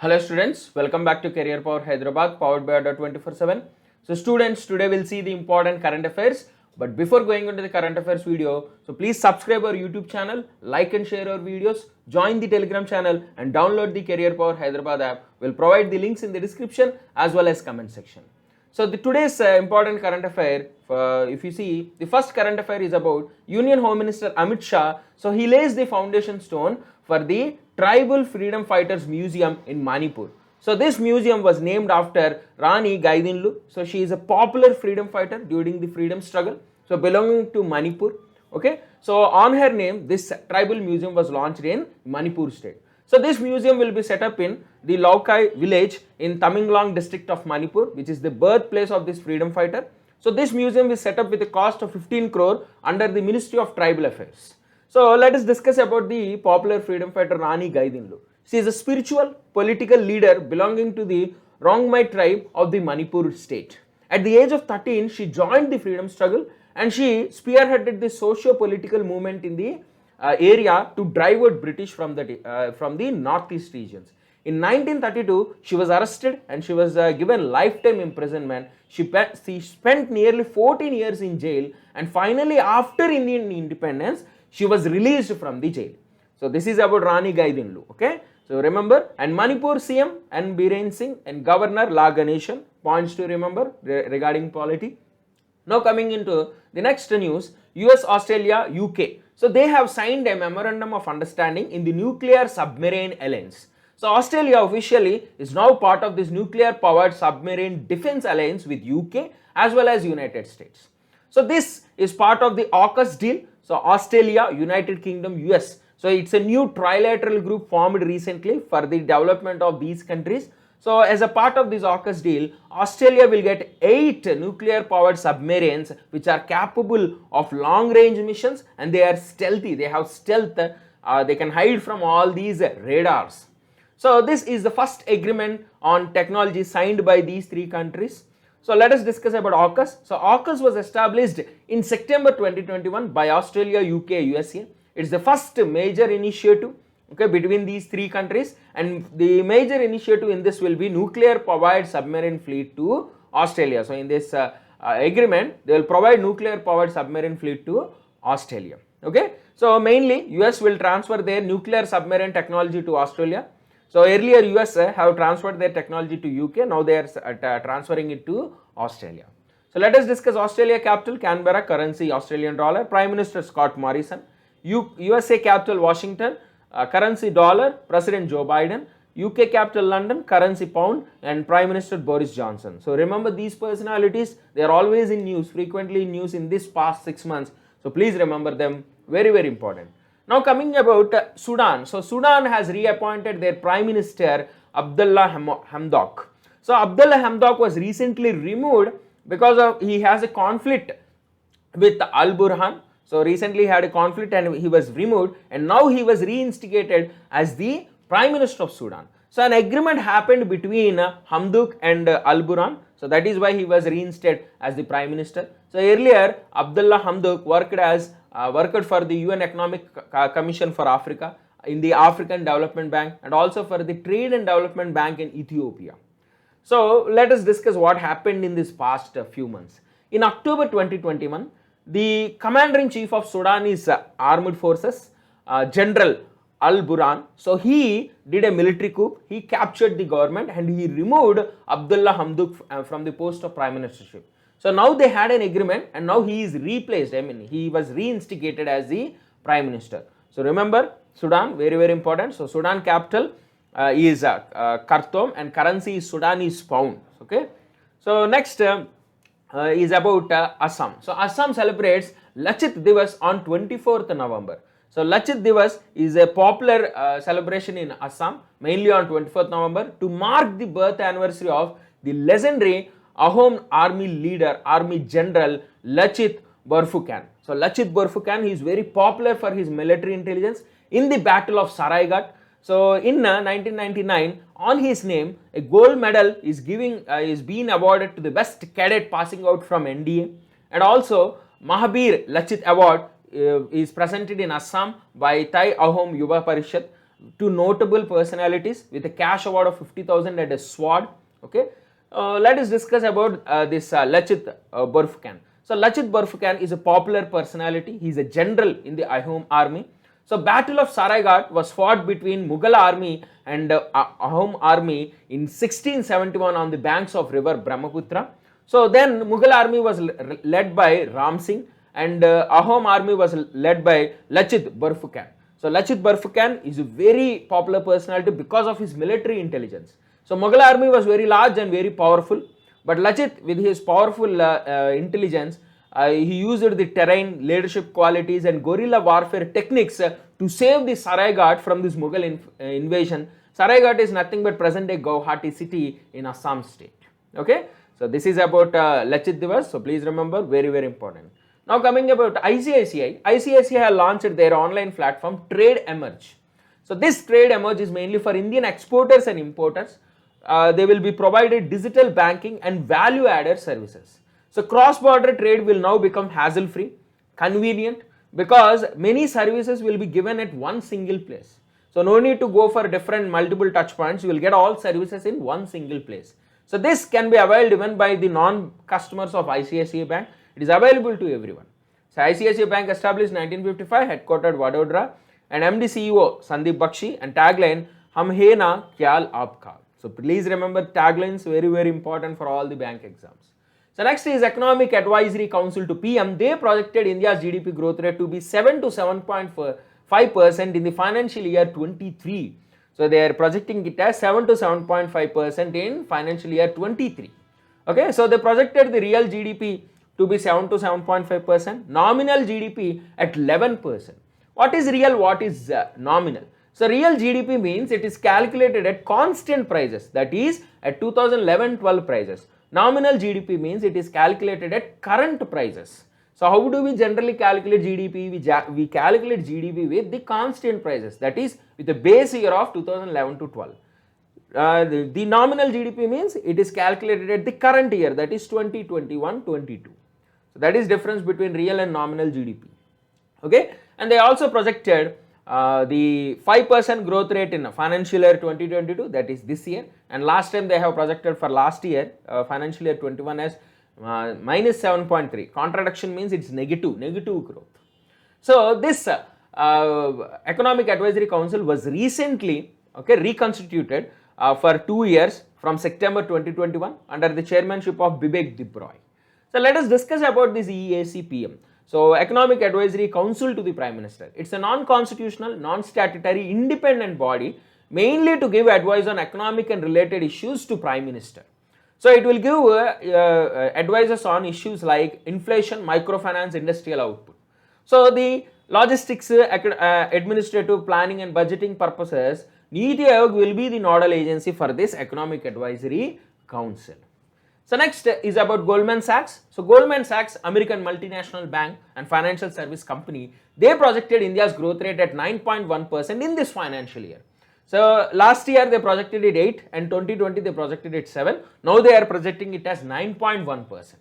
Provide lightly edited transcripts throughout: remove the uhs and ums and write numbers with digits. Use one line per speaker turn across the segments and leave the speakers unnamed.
Hello students, welcome back to Career Power Hyderabad, powered by Adda 24/7. So students, today we'll see the important current affairs. But before going into the current affairs video, so please subscribe our YouTube channel, like and share our videos, join the Telegram channel and download the Career Power Hyderabad app. We'll provide the links in the description as well as comment section. So today's important current affair, if you see, the first current affair is about Union Home Minister Amit Shah. So he lays the foundation stone for the Tribal Freedom Fighters Museum in Manipur. So this museum was named after Rani Gaidinlu. So she is a popular freedom fighter during the freedom struggle. So belonging to Manipur. Okay. So on her name, this tribal museum was launched in Manipur state. So this museum will be set up in the Laukai village in Tamenglong district of Manipur, which is the birthplace of this freedom fighter. So this museum is set up with a cost of 15 crore under the Ministry of Tribal Affairs. So let us discuss about the popular freedom fighter Rani Gaidinlu. She is a spiritual political leader belonging to the Rongmai tribe of the Manipur state. At the age of 13, she joined the freedom struggle and she spearheaded the socio-political movement in the area to drive out British from the northeast regions. In 1932, she was arrested and she was given lifetime imprisonment. She spent nearly 14 years in jail, and finally after Indian independence, she was released from the jail. So this is about Rani Gaidinlu. Okay. So remember, and Manipur CM N. Biren Singh and Governor La Ganeshan, points to remember regarding polity. Now coming into the next news, US, Australia, UK. So they have signed a memorandum of understanding in the nuclear submarine alliance. So Australia officially is now part of this nuclear powered submarine defense alliance with UK as well as United States. So this is part of the AUKUS deal. So Australia, United Kingdom, US. So it's a new trilateral group formed recently for the development of these countries. So as a part of this AUKUS deal, Australia will get 8 nuclear powered submarines which are capable of long range missions, and they are stealthy. They have stealth. They can hide from all these radars. So this is the first agreement on technology signed by these 3 countries. So let us discuss about AUKUS. So AUKUS was established in September 2021 by Australia, UK, USA. It's the first major initiative, okay, between these 3 countries, and the major initiative in this will be nuclear powered submarine fleet to Australia. So in this agreement, they will provide nuclear powered submarine fleet to Australia. Okay. So mainly US will transfer their nuclear submarine technology to Australia. So earlier US have transferred their technology to UK, now they are transferring it to Australia. So let us discuss Australia capital, Canberra, currency Australian dollar, Prime Minister Scott Morrison. USA capital Washington, currency dollar, President Joe Biden. UK capital London, currency pound, and Prime Minister Boris Johnson. So remember these personalities, they are always in news, frequently in news in this past 6 months. So please remember them, very very important. Now coming about Sudan. So Sudan has reappointed their Prime Minister Abdullah Hamdok. So Abdullah Hamdok was recently removed because he has a conflict with Al Burhan. So recently he had a conflict and he was removed, and now he was reinstigated as the Prime Minister of Sudan. So an agreement happened between Hamdok and Al Burhan. So that is why he was reinstated as the Prime Minister. So earlier Abdullah Hamdok worked for the UN Economic Commission for Africa, in the African Development Bank, and also for the Trade and Development Bank in Ethiopia. So let us discuss what happened in this past few months. In October 2021, the Commander-in-Chief of Sudanese Armed Forces, General Al Burhan, so he did a military coup, he captured the government and he removed Abdullah Hamdok from the post of Prime Ministership. So now they had an agreement and now he is replaced, he was reinstigated as the Prime Minister. So remember Sudan, very very important. So Sudan capital is Khartoum and currency is Sudanese pound. Okay. So next is about Assam. So Assam celebrates Lachit Divas on 24th November. So Lachit Divas is a popular celebration in Assam, mainly on 24th November, to mark the birth anniversary of the legendary Ahom army leader, army general Lachit Borphukan. So Lachit Borphukan, he is very popular for his military intelligence in the Battle of Saraigat. So in 1999, on his name, a gold medal is being awarded to the best cadet passing out from NDA, and also Mahabir Lachit Award is presented in Assam by Thai Ahom Yuva Parishad, two notable personalities with a cash award of 50,000 and a sword. Okay, let us discuss about this Lachit Borphukan. So Lachit Borphukan is a popular personality. He is a general in the Ahom army. So Battle of Saraighat was fought between Mughal army and Ahom army in 1671 on the banks of river Brahmaputra. So then Mughal army was led by Ram Singh and Ahom army was led by Lachit Borphukan. So Lachit Borphukan is a very popular personality because of his military intelligence. So Mughal army was very large and very powerful, but Lachit, with his powerful intelligence, he used the terrain, leadership qualities and guerrilla warfare techniques to save the Saraighat from this Mughal invasion. Saraighat is nothing but present day Guwahati city in Assam state. Okay, so this is about Lachit Divas, so please remember, very very important. Now coming about ICICI, ICICI has launched their online platform Trade Emerge. So this Trade Emerge is mainly for Indian exporters and importers. They will be provided digital banking and value added services. So cross-border trade will now become hassle-free, convenient, because many services will be given at one single place. So no need to go for different multiple touch points, you will get all services in one single place. So this can be availed even by the non-customers of ICICI Bank. It is available to everyone. So ICICI Bank established 1955, headquartered Vadodara, and MD CEO Sandeep Bakshi, and tagline, Hum hai na kyal aapka. So please remember taglines, very very important for all the bank exams. So next is Economic Advisory Council to PM. They projected India's GDP growth rate to be 7 to 7.5% in the financial year 23. So they are projecting it as 7 to 7.5% in financial year 23. Okay, so they projected the real GDP to be 7 to 7.5%, nominal GDP at 11%. What is real? What is nominal? So real GDP means it is calculated at constant prices, that is at 2011-12 prices. Nominal GDP means it is calculated at current prices. So how do we generally calculate GDP? We calculate GDP with the constant prices, that is with the base year of 2011 to 12. The nominal GDP means it is calculated at the current year, that is 2021-22. So that is difference between real and nominal GDP. Okay, and they also projected the 5% growth rate in financial year 2022, that is this year, and last time they have projected for last year financial year 21 as minus 7.3. Contradiction means it's negative growth. So this Economic Advisory Council was recently reconstituted for 2 years from September 2021 under the chairmanship of Bibek Debroy. So let us discuss about this EACPM. So Economic Advisory Council to the Prime Minister. It's a non-constitutional, non-statutory, independent body mainly to give advice on economic and related issues to Prime Minister. So it will give advices on issues like inflation, microfinance, industrial output. So the logistics, administrative planning and budgeting purposes, Niti Aayog will be the nodal agency for this Economic Advisory Council. So next is about Goldman Sachs. So Goldman Sachs, American multinational bank and financial service company, they projected India's growth rate at 9.1% in this financial year. So last year they projected it 8 and 2020 they projected it 7. Now they are projecting it as 9.1%.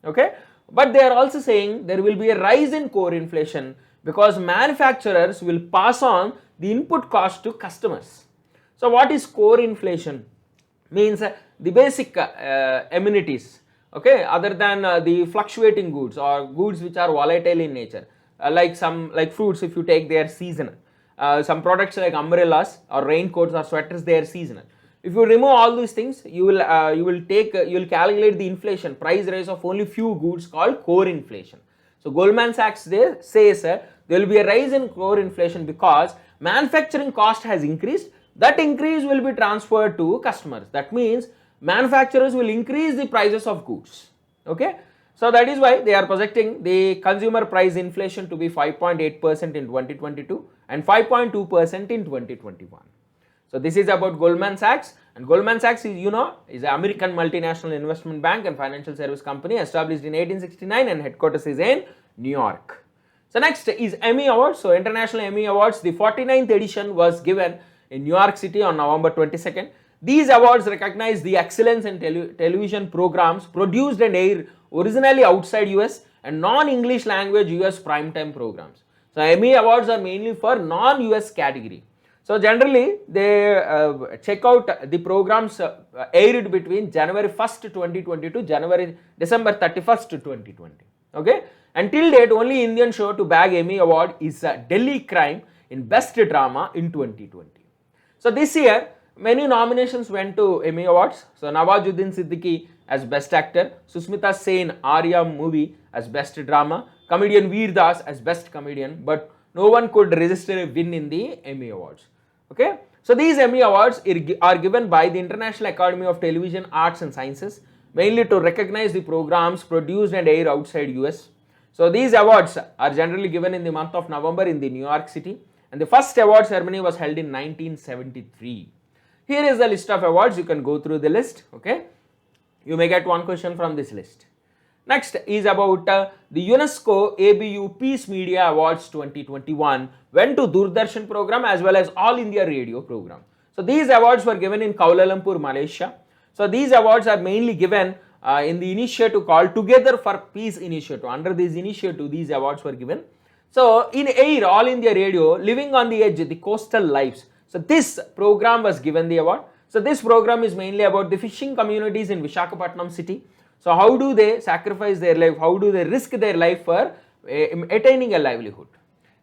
Okay, but they are also saying there will be a rise in core inflation because manufacturers will pass on the input cost to customers. So what is core inflation? Means the basic amenities, okay, other than the fluctuating goods or goods which are volatile in nature, like fruits, if you take, they are seasonal. Some products like umbrellas or raincoats or sweaters, they are seasonal. If you remove all these things, you will calculate the inflation price rise of only few goods called core inflation. So Goldman Sachs there says there will be a rise in core inflation because manufacturing cost has increased. That increase will be transferred to customers. That means manufacturers will increase the prices of goods. Okay, so that is why they are projecting the consumer price inflation to be 5.8% in 2022 and 5.2% in 2021. So this is about Goldman Sachs, and Goldman Sachs is, is an American multinational investment bank and financial service company established in 1869 and headquarters is in New York. So next is Emmy Awards. So International Emmy Awards, the 49th edition was given in New York City on November 22nd. These awards recognize the excellence in television programs produced and aired originally outside US and non-English language US primetime programs. So Emmy Awards are mainly for non-US category. So generally they check out the programs aired between January 1st, 2020 to December 31st, 2020. Okay, until date only Indian show to bag Emmy award is Delhi Crime in Best Drama in 2020. So this year many nominations went to Emmy Awards. So Nawazuddin Siddiqui as Best Actor, Susmita Sen Arya movie as Best Drama, comedian Veer Das as Best Comedian, but no one could register a win in the Emmy Awards. Okay, so these Emmy Awards are given by the International Academy of Television Arts and Sciences, mainly to recognize the programs produced and aired outside US. So these awards are generally given in the month of November in the New York City, and the first award ceremony was held in 1973. Here is the list of awards. You can go through the list. Okay, you may get one question from this list. Next is about the UNESCO ABU Peace Media Awards 2021 went to Doordarshan program as well as All India Radio program. So these awards were given in Kuala Lumpur, Malaysia. So these awards are mainly given in the initiative called Together for Peace initiative. Under this initiative, these awards were given. So in AIR, All India Radio, Living on the Edge, the Coastal Lives. So this program was given the award. So this program is mainly about the fishing communities in Visakhapatnam city. So how do they sacrifice their life? How do they risk their life for attaining a livelihood?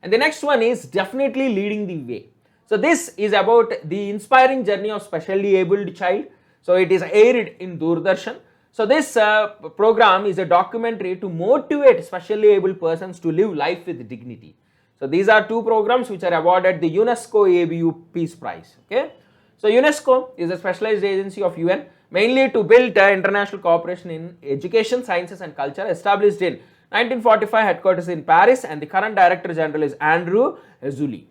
And the next one is definitely leading the way. So this is about the inspiring journey of specially abled child. So it is aired in Doordarshan. So this program is a documentary to motivate specially abled persons to live life with dignity. So these are two programs which are awarded the UNESCO ABU Peace Prize. Okay. So UNESCO is a specialized agency of UN mainly to build international cooperation in education, sciences and culture, established in 1945, headquarters in Paris, and the current Director General is Andrew Azoulay.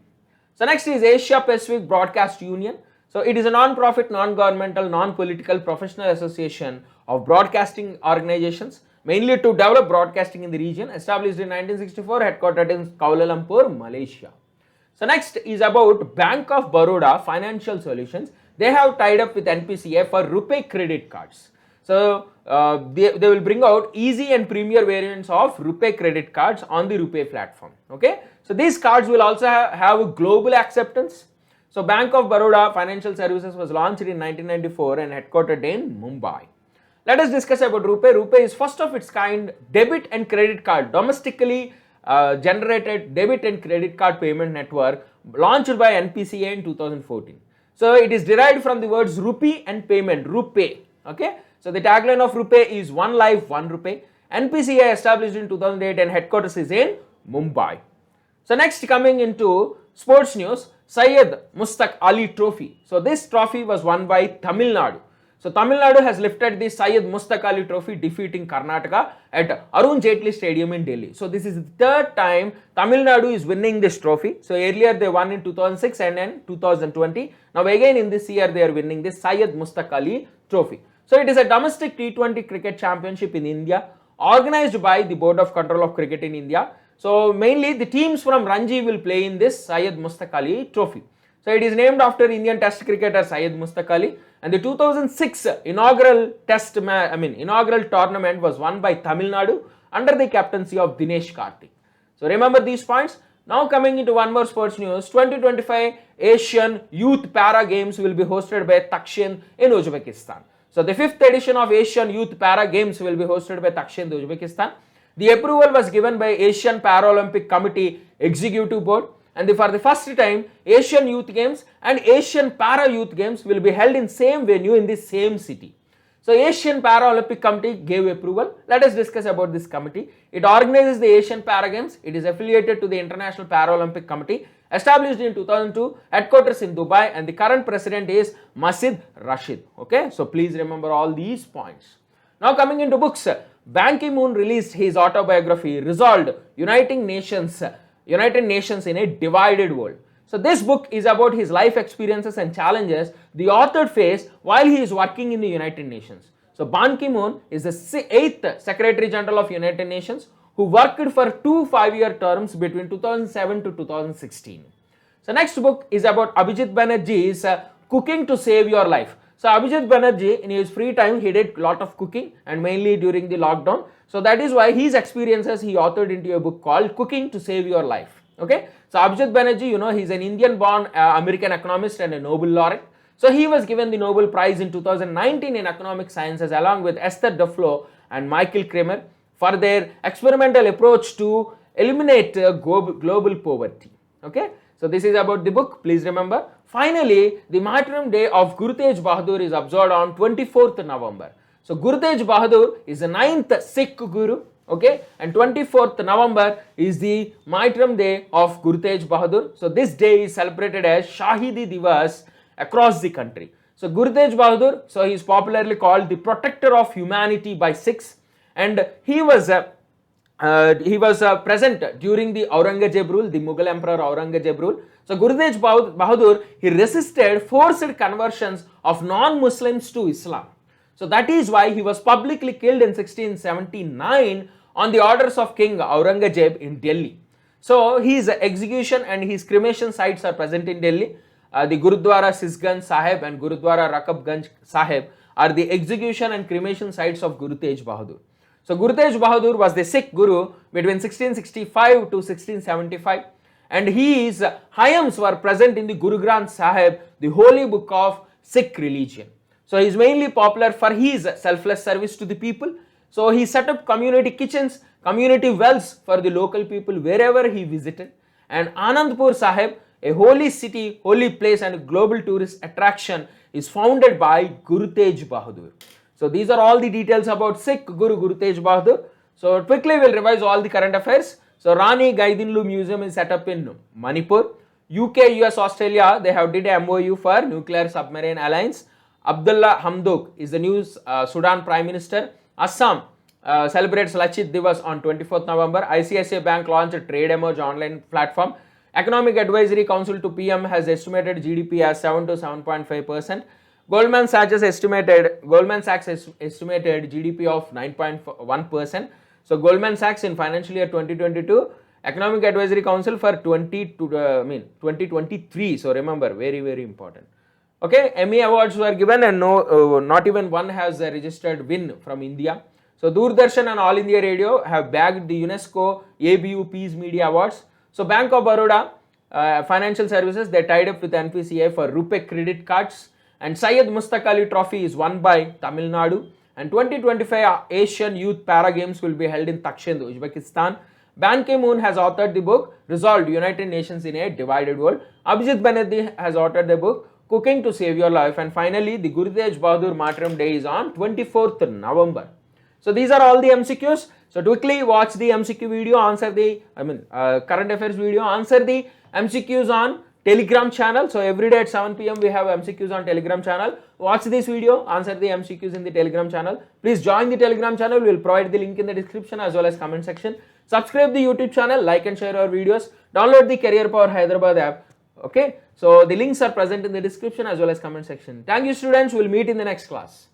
So next is Asia Pacific Broadcast Union. So it is a non-profit, non-governmental, non-political professional association of broadcasting organizations mainly to develop broadcasting in the region, established in 1964, headquartered in Kuala Lumpur, Malaysia. So next is about Bank of Baroda Financial Solutions. They have tied up with NPCI for RuPay credit cards. So they will bring out easy and premier variants of RuPay credit cards on the RuPay platform. Okay, so these cards will also have global acceptance. So Bank of Baroda Financial Services was launched in 1994 and headquartered in Mumbai. Let us discuss about RuPay. RuPay is first of its kind debit and credit card, domestically generated debit and credit card payment network launched by NPCI in 2014. So it is derived from the words rupee and payment, RuPay. Okay, so the tagline of RuPay is one life, one rupee. NPCI established in 2008 and headquarters is in Mumbai. So next, coming into sports news, Syed Mushtaq Ali Trophy. So this trophy was won by Tamil Nadu. So Tamil Nadu has lifted the Syed Mushtaq Ali Trophy, defeating Karnataka at Arun Jaitley Stadium in Delhi. So this is the third time Tamil Nadu is winning this trophy. So earlier they won in 2006 and in 2020. Now again in this year they are winning this Syed Mushtaq Ali Trophy. So it is a domestic T20 cricket championship in India, organized by the Board of Control of Cricket in India. So mainly the teams from Ranji will play in this Syed Mushtaq Ali Trophy. So it is named after Indian Test cricketer Syed Mushtaq Ali, and the 2006 inaugural inaugural tournament was won by Tamil Nadu under the captaincy of Dinesh Karthik. So remember these points. Now coming into one more sports news, 2025 Asian Youth Para Games will be hosted by Takshin in Uzbekistan. So the 5th edition of Asian Youth Para Games will be hosted by Takshin, Uzbekistan. The approval was given by Asian Paralympic Committee Executive Board, and for the first time Asian Youth Games and Asian Para Youth Games will be held in same venue in the same city. So Asian Paralympic Committee gave approval. Let us discuss about this committee. It organizes the Asian Para Games. It is affiliated to the International Paralympic Committee, established in 2002, headquarters in Dubai, and the current president is Masid Rashid. Okay, so please remember all these points. Now coming into books, Ban Ki-moon released his autobiography, Resolved, United Nations in a Divided World. So this book is about his life experiences and challenges the author faced while he is working in the United Nations. So Ban Ki-moon is the 8th Secretary General of United Nations who worked for 2 5-year terms between 2007 to 2016. So next book is about Abhijit Banerjee's Cooking to Save Your Life. So Abhijit Banerjee, in his free time, he did a lot of cooking, and mainly during the lockdown. So that is why his experiences he authored into a book called Cooking to Save Your Life. Okay, so Abhijit Banerjee, he's an Indian-born American economist and a Nobel laureate. So he was given the Nobel Prize in 2019 in economic sciences along with Esther Duflo and Michael Kremer for their experimental approach to eliminate global poverty. Okay, so this is about the book, please remember. Finally, the martyrdom day of Guru Tegh Bahadur is observed on 24th November. So Guru Tegh Bahadur is the 9th Sikh Guru, okay, and 24th November is the martyrdom day of Guru Tegh Bahadur. So this day is celebrated as Shahidi Divas across the country. So Guru Tegh Bahadur, so he is popularly called the protector of humanity by Sikhs, and he was present during the Aurangzeb rule, the Mughal Emperor Aurangzeb rule. So Guru Tegh Bahadur, he resisted forced conversions of non-Muslims to Islam. So that is why he was publicly killed in 1679 on the orders of King Aurangzeb in Delhi. So his execution and his cremation sites are present in Delhi. The Gurudwara Sisganj Sahib and Gurudwara Rakabganj Sahib are the execution and cremation sites of Guru Tegh Bahadur. So Guru Tegh Bahadur was the Sikh Guru between 1665 to 1675, and his hymns were present in the Guru Granth Sahib, the holy book of Sikh religion. So he is mainly popular for his selfless service to the people. So he set up community kitchens, community wells for the local people wherever he visited. And Anandpur Sahib, a holy city, holy place and global tourist attraction, is founded by Guru Tegh Bahadur. So these are all the details about Sikh Guru, Guru Tegh Bahadur. So quickly we'll revise all the current affairs. So Rani Gaidinlu Museum is set up in Manipur. UK, US, Australia, they have did a MOU for nuclear submarine alliance. Abdullah Hamdok is the new Sudan Prime Minister. Assam celebrates Lachit Divas on 24th November. ICICI Bank launched a Trade Emerge online platform. Economic Advisory Council to PM has estimated GDP as 7 to 7.5%. Goldman Sachs estimated GDP of 9.1%. So Goldman Sachs in financial year 2022, Economic Advisory Council for 2023. So remember, very, very important. Okay, Emmy awards were given and not even one has a registered win from India. So Doordarshan and All India Radio have bagged the UNESCO ABU Peace Media Awards. So Bank of Baroda Financial Services, they tied up with NPCI for RuPay credit cards. And Syed Mustaq Ali Trophy is won by Tamil Nadu. And 2025 Asian Youth Para Games will be held in Takshand, Uzbekistan. Ban Ki-moon has authored the book Resolved, United Nations in a Divided World. Abhijit Banerjee has authored the book Cooking to Save Your Life. And finally, the Guru Tegh Bahadur Martyrdom Day is on 24th November. So these are all the MCQs. So quickly watch the MCQ video, answer the, current affairs video, answer the MCQs on Telegram channel. So every day at 7 p.m. we have MCQs on Telegram channel. Watch this video, answer the MCQs in the Telegram channel. Please join the Telegram channel. We will provide the link in the description as well as comment section. Subscribe the YouTube channel, like and share our videos. Download the Career Power Hyderabad app. Okay, so the links are present in the description as well as comment section. Thank you students. We'll meet in the next class.